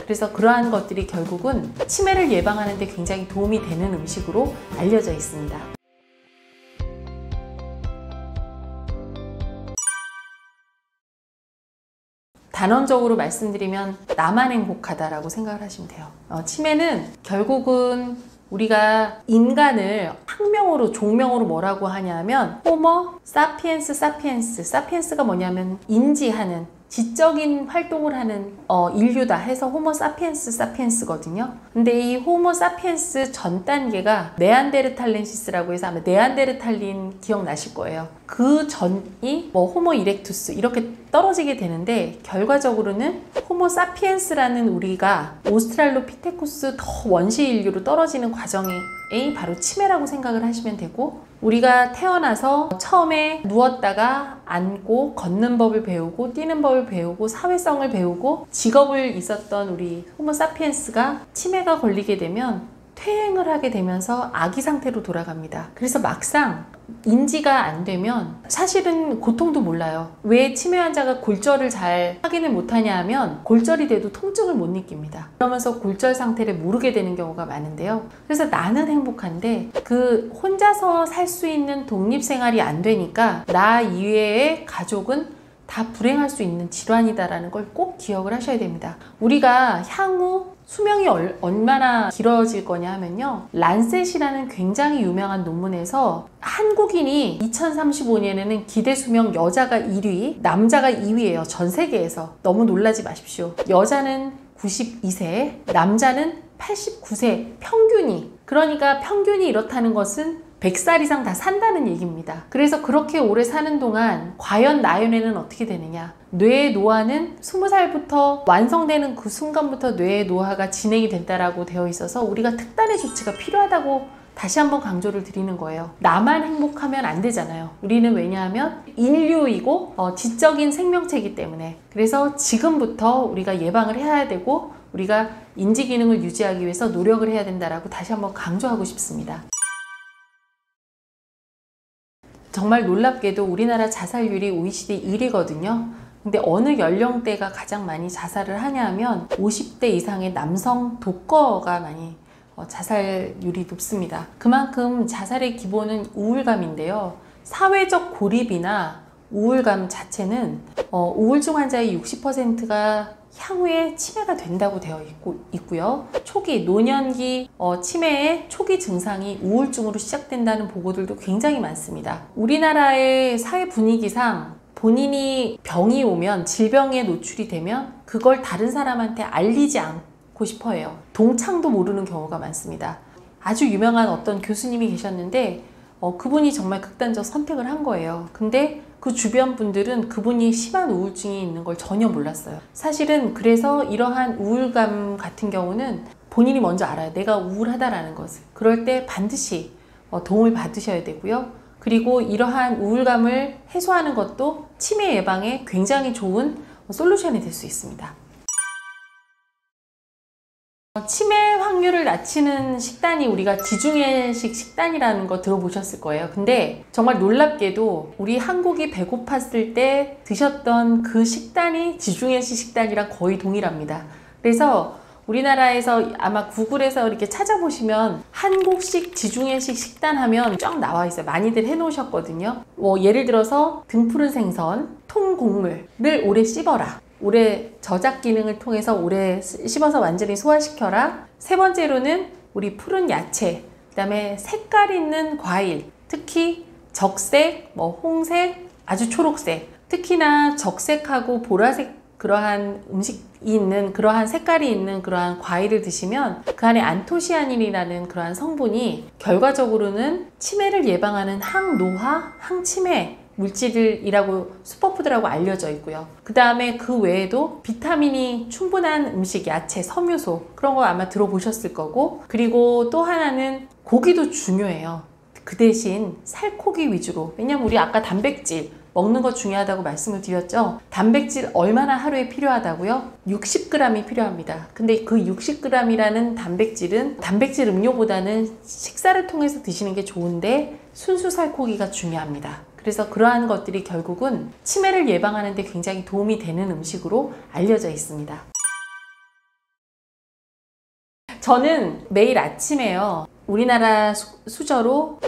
그래서 그러한 것들이 결국은 치매를 예방하는 데 굉장히 도움이 되는 음식으로 알려져 있습니다. 단언적으로 말씀드리면 나만 행복하다라고 생각을 하시면 돼요. 치매는 결국은 우리가 인간을 학명으로 종명으로 뭐라고 하냐면 호모 사피엔스 사피엔스가 뭐냐면 인지하는 지적인 활동을 하는 인류다 해서 호모 사피엔스거든요. 근데 이 호모 사피엔스 전 단계가 네안데르탈렌시스라고 해서 아마 네안데르탈린 기억나실 거예요. 그 전이 뭐 호모 이렉투스 이렇게 떨어지게 되는데 결과적으로는 호모 사피엔스라는 우리가 오스트랄로피테쿠스 더 원시 인류로 떨어지는 과정이 바로 치매라고 생각을 하시면 되고, 우리가 태어나서 처음에 누웠다가 앉고 걷는 법을 배우고 뛰는 법을 배우고 사회성을 배우고 직업을 있었던 우리 호모 사피엔스가 치매가 걸리게 되면 퇴행을 하게 되면서 아기 상태로 돌아갑니다. 그래서 막상 인지가 안 되면 사실은 고통도 몰라요. 왜 치매 환자가 골절을 잘 확인을 못하냐 하면 골절이 돼도 통증을 못 느낍니다. 그러면서 골절 상태를 모르게 되는 경우가 많은데요. 그래서 나는 행복한데 그 혼자서 살 수 있는 독립생활이 안 되니까 나 이외의 가족은 다 불행할 수 있는 질환이다라는 걸 꼭 기억을 하셔야 됩니다. 우리가 향후 수명이 얼마나 길어질 거냐 하면요, 란셋이라는 굉장히 유명한 논문에서 한국인이 2035년에는 기대수명 여자가 1위, 남자가 2위예요. 전 세계에서. 너무 놀라지 마십시오. 여자는 92세, 남자는 89세 평균이. 그러니까 평균이 이렇다는 것은 100살 이상 다 산다는 얘기입니다. 그래서 그렇게 오래 사는 동안 과연 나의 뇌는 어떻게 되느냐? 뇌의 노화는 20살부터 완성되는 그 순간부터 뇌의 노화가 진행이 된다라고 되어 있어서 우리가 특단의 조치가 필요하다고 다시 한번 강조를 드리는 거예요. 나만 행복하면 안 되잖아요. 우리는 왜냐하면 인류이고 지적인 생명체이기 때문에. 그래서 지금부터 우리가 예방을 해야 되고 우리가 인지 기능을 유지하기 위해서 노력을 해야 된다라고 다시 한번 강조하고 싶습니다. 정말 놀랍게도 우리나라 자살률이 OECD 1위거든요. 근데 어느 연령대가 가장 많이 자살을 하냐 하면 50대 이상의 남성 독거가 많이 자살률이 높습니다. 그만큼 자살의 기본은 우울감인데요. 사회적 고립이나 우울감 자체는 우울증 환자의 60%가 향후에 치매가 된다고 되어 있고요. 초기, 노년기 치매의 초기 증상이 우울증으로 시작된다는 보고들도 굉장히 많습니다. 우리나라의 사회 분위기상 본인이 병이 오면, 질병에 노출이 되면 그걸 다른 사람한테 알리지 않고 싶어 해요. 동창도 모르는 경우가 많습니다. 아주 유명한 어떤 교수님이 계셨는데 그분이 정말 극단적 선택을 한 거예요. 근데 그 주변 분들은 그분이 심한 우울증이 있는 걸 전혀 몰랐어요. 사실은 그래서 이러한 우울감 같은 경우는 본인이 먼저 알아요. 내가 우울하다라는 것을. 그럴 때 반드시 도움을 받으셔야 되고요. 그리고 이러한 우울감을 해소하는 것도 치매 예방에 굉장히 좋은 솔루션이 될 수 있습니다. 치매 확률을 낮추는 식단이 우리가 지중해식 식단이라는 거 들어보셨을 거예요. 근데 정말 놀랍게도 우리 한국이 배고팠을 때 드셨던 그 식단이 지중해식 식단이랑 거의 동일합니다. 그래서 우리나라에서 아마 구글에서 이렇게 찾아보시면 한국식 지중해식 식단 하면 쫙 나와 있어요. 많이들 해놓으셨거든요. 예를 들어서 등푸른 생선, 통곡물을 오래 씹어라. 오래 저작 기능을 통해서 오래 씹어서 완전히 소화시켜라. 세 번째로는 우리 푸른 야채, 그 다음에 색깔 있는 과일, 특히 적색, 홍색, 아주 초록색, 특히나 적색하고 보라색 그러한 음식이 있는, 그러한 색깔이 있는 그러한 과일을 드시면 그 안에 안토시아닌이라는 그러한 성분이 결과적으로는 치매를 예방하는 항노화, 항치매 물질이라고 슈퍼푸드라고 알려져 있고요. 그 다음에 그 외에도 비타민이 충분한 음식, 야채, 섬유소 그런 거 아마 들어보셨을 거고, 그리고 또 하나는 고기도 중요해요. 그 대신 살코기 위주로. 왜냐면 우리 아까 단백질 먹는 거 중요하다고 말씀을 드렸죠. 단백질 얼마나 하루에 필요하다고요? 60g이 필요합니다. 근데 그 60g이라는 단백질은 단백질 음료보다는 식사를 통해서 드시는 게 좋은데 순수 살코기가 중요합니다. 그래서 그러한 것들이 결국은 치매를 예방하는 데 굉장히 도움이 되는 음식으로 알려져 있습니다. 저는 매일 아침에요. 우리나라 수저로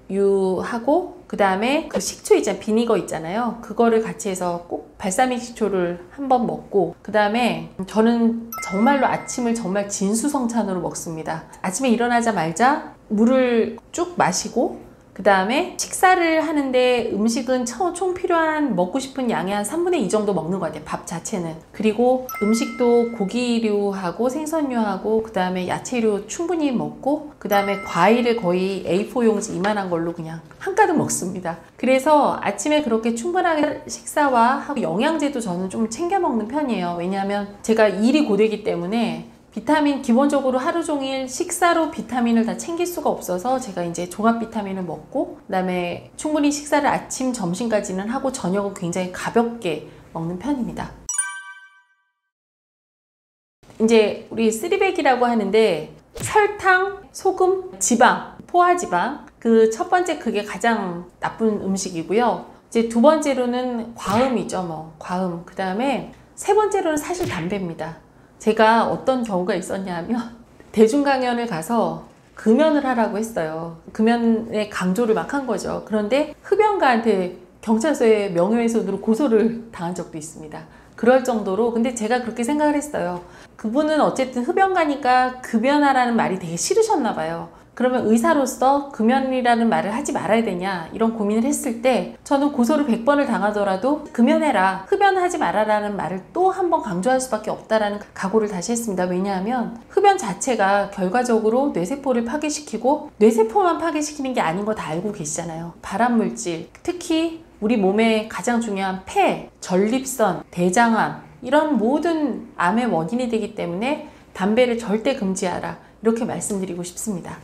올리브유하고 그 다음에 그 식초 있잖아요. 비니거 있잖아요. 그거를 같이 해서 꼭 발사믹 식초를 한번 먹고 그 다음에 저는 정말로 아침을 정말 진수성찬으로 먹습니다. 아침에 일어나자마자 물을 쭉 마시고 그 다음에 식사를 하는데 음식은 총 필요한 먹고 싶은 양의 한 3분의 2 정도 먹는 것 같아요. 밥 자체는. 그리고 음식도 고기류하고 생선류하고 그 다음에 야채류 충분히 먹고 그 다음에 과일을 거의 A4 용지 이만한 걸로 그냥 한가득 먹습니다. 그래서 아침에 그렇게 충분하게 식사와 영양제도 저는 좀 챙겨 먹는 편이에요. 왜냐하면 제가 일이 고되기 때문에 비타민 기본적으로 하루 종일 식사로 비타민을 다 챙길 수가 없어서 제가 이제 종합 비타민을 먹고 그다음에 충분히 식사를 아침, 점심까지는 하고 저녁은 굉장히 가볍게 먹는 편입니다. 이제 우리 쓰리백이라고 하는데 설탕, 소금, 지방, 포화지방 그 첫 번째 그게 가장 나쁜 음식이고요. 이제 두 번째로는 과음이죠. 과음. 그 다음에 세 번째로는 사실 담배입니다. 제가 어떤 경우가 있었냐면 대중 강연을 가서 금연을 하라고 했어요. 금연의 강조를 막 한 거죠. 그런데 흡연가한테 경찰서에 명예훼손으로 고소를 당한 적도 있습니다. 그럴 정도로. 근데 제가 그렇게 생각을 했어요. 그분은 어쨌든 흡연가니까 금연하라는 말이 되게 싫으셨나 봐요. 그러면 의사로서 금연이라는 말을 하지 말아야 되냐 이런 고민을 했을 때 저는 고소를 100번을 당하더라도 금연해라, 흡연하지 말아라는 말을 또 한 번 강조할 수밖에 없다라는 각오를 다시 했습니다. 왜냐하면 흡연 자체가 결과적으로 뇌세포를 파괴시키고 뇌세포만 파괴시키는 게 아닌 거 다 알고 계시잖아요. 발암물질, 특히 우리 몸에 가장 중요한 폐, 전립선, 대장암 이런 모든 암의 원인이 되기 때문에 담배를 절대 금지하라 이렇게 말씀드리고 싶습니다.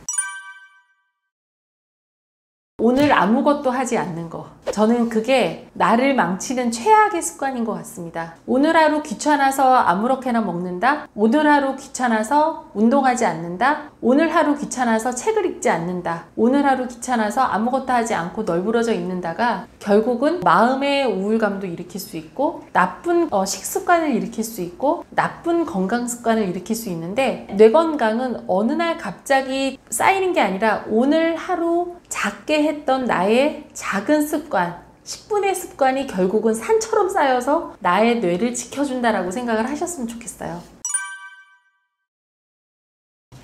오늘 아무것도 하지 않는 거. 저는 그게 나를 망치는 최악의 습관인 것 같습니다. 오늘 하루 귀찮아서 아무렇게나 먹는다. 오늘 하루 귀찮아서 운동하지 않는다. 오늘 하루 귀찮아서 책을 읽지 않는다. 오늘 하루 귀찮아서 아무것도 하지 않고 널브러져 있는다가 결국은 마음의 우울감도 일으킬 수 있고 나쁜 식습관을 일으킬 수 있고 나쁜 건강 습관을 일으킬 수 있는데 뇌 건강은 어느 날 갑자기 쌓이는 게 아니라 오늘 하루 작게 했던 나의 작은 습관 10분의 습관이 결국은 산처럼 쌓여서 나의 뇌를 지켜준다라고 생각을 하셨으면 좋겠어요.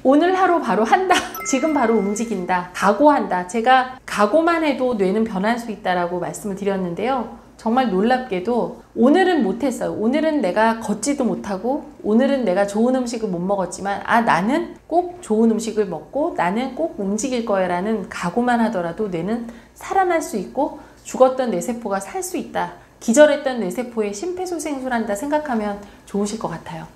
오늘 하루 바로 한다. 지금 바로 움직인다. 각오한다. 제가 각오만 해도 뇌는 변할 수 있다라고 말씀을 드렸는데요. 정말 놀랍게도 오늘은 못했어요. 오늘은 내가 걷지도 못하고 오늘은 내가 좋은 음식을 못 먹었지만 나는 꼭 좋은 음식을 먹고 나는 꼭 움직일 거야 라는 각오만 하더라도 뇌는 살아날 수 있고 죽었던 뇌세포가 살 수 있다. 기절했던 뇌세포에 심폐소생술한다 생각하면 좋으실 것 같아요.